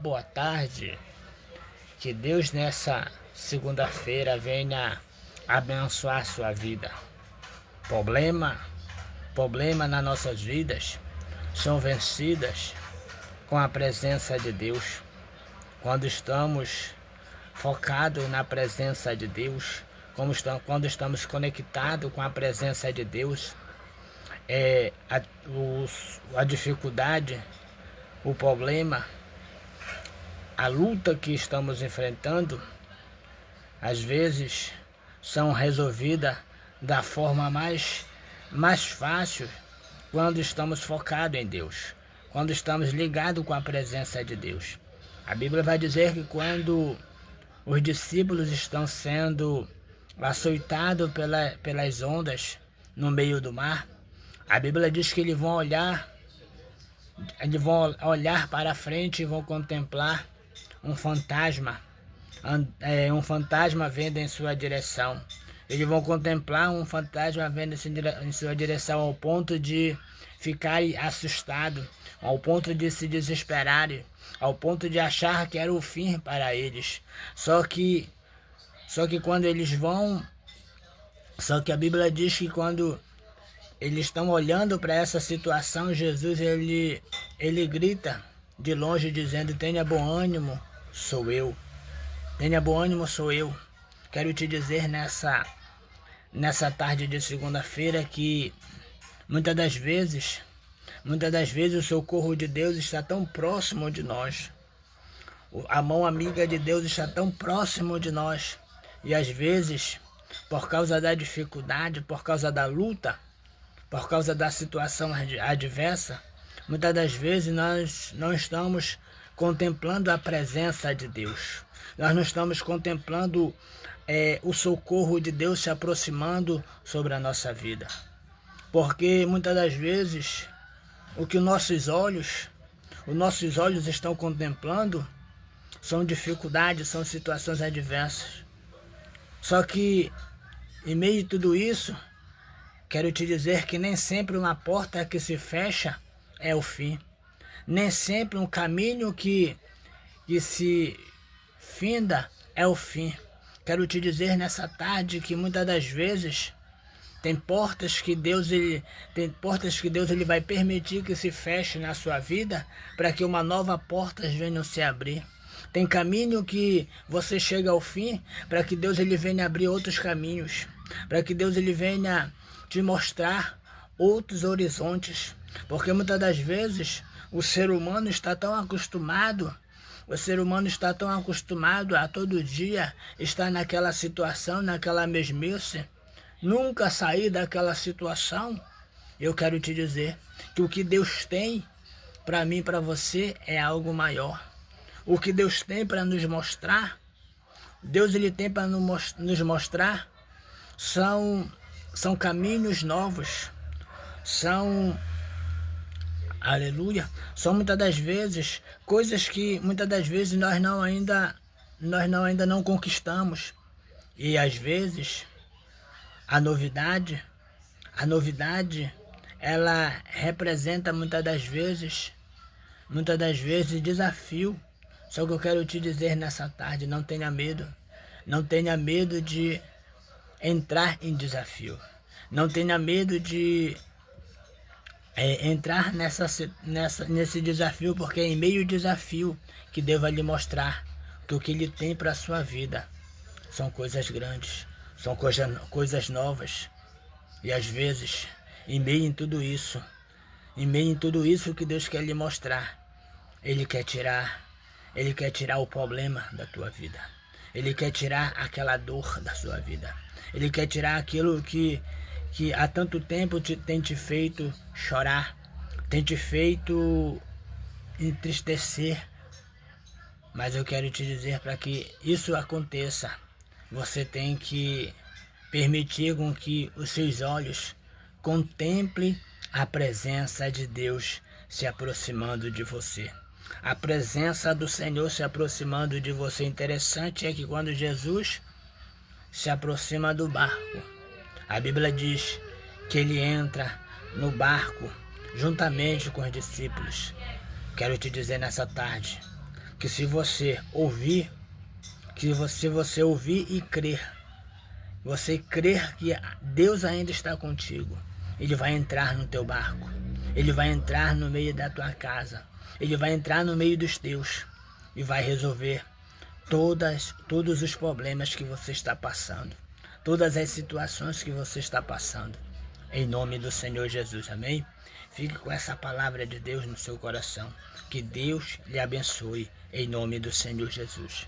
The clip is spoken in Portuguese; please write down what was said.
boa tarde. Que Deus nessa segunda-feira venha abençoar a sua vida. Problema nas nossas vidas são vencidas com a presença de Deus. Quando estamos focados na presença de Deus, quando estamos conectados com a presença de Deus, a dificuldade, o problema, a luta que estamos enfrentando, às vezes são resolvidas da forma mais fácil quando estamos focados em Deus, quando estamos ligados com a presença de Deus. A Bíblia vai dizer que quando os discípulos estão sendo açoitados pelas ondas no meio do mar, a Bíblia diz que eles vão olhar para frente e vão contemplar um fantasma vendo em sua direção. Eles vão contemplar um fantasma vendo em sua direção, ao ponto de ficarem assustados, ao ponto de se desesperarem, ao ponto de achar que era o fim para eles. Só que quando eles vão, só que a Bíblia diz que quando eles estão olhando para essa situação, Jesus ele grita de longe dizendo: tenha bom ânimo, sou eu. Tenha bom ânimo, sou eu. Quero te dizer nessa tarde de segunda-feira que muitas das vezes o socorro de Deus está tão próximo de nós. A mão amiga de Deus está tão próximo de nós. E às vezes, por causa da dificuldade, por causa da luta, por causa da situação adversa, muitas das vezes nós não estamos contemplando a presença de Deus. Nós não estamos contemplando o socorro de Deus se aproximando sobre a nossa vida. Porque muitas das vezes o que os nossos olhos estão contemplando são dificuldades, são situações adversas. Só que em meio a tudo isso, quero te dizer que nem sempre uma porta que se fecha é o fim. Nem sempre um caminho que se finda é o fim. Quero te dizer nessa tarde que muitas das vezes tem portas que Deus ele vai permitir que se feche na sua vida para que uma nova porta venha se abrir. Tem caminho que você chega ao fim para que Deus ele venha abrir outros caminhos, para que Deus ele venha te mostrar outros horizontes, porque muitas das vezes o ser humano está tão acostumado a todo dia estar naquela situação, naquela mesmice, nunca sair daquela situação. Eu quero te dizer que o que Deus tem para mim e para você é algo maior. O que Deus tem para nos mostrar, Deus ele tem para nos mostrar são caminhos novos, aleluia, são muitas das vezes coisas que muitas das vezes nós ainda não conquistamos. E às vezes a novidade ela representa muitas das vezes desafio. Só que eu quero te dizer nessa tarde, não tenha medo de entrar em desafio. Não tenha medo de entrar nesse desafio, porque é em meio ao desafio que Deus vai lhe mostrar que o que Ele tem para a sua vida são coisas grandes, são coisas novas. E às vezes, em meio a tudo isso que Deus quer lhe mostrar, Ele quer tirar o problema da tua vida. Ele quer tirar aquela dor da sua vida. Ele quer tirar aquilo que há tanto tempo tem te feito chorar, tem te feito entristecer. Mas eu quero te dizer, para que isso aconteça, você tem que permitir com que os seus olhos contemplem a presença de Deus se aproximando de você. A presença do Senhor se aproximando de você. Interessante é que quando Jesus se aproxima do barco, a Bíblia diz que ele entra no barco juntamente com os discípulos. Quero te dizer nessa tarde que se você ouvir, se você ouvir e crer, você crer que Deus ainda está contigo, Ele vai entrar no teu barco, Ele vai entrar no meio da tua casa, Ele vai entrar no meio dos teus e vai resolver todos os problemas que você está passando, todas as situações que você está passando. Em nome do Senhor Jesus, amém? Fique com essa palavra de Deus no seu coração. Que Deus lhe abençoe, em nome do Senhor Jesus.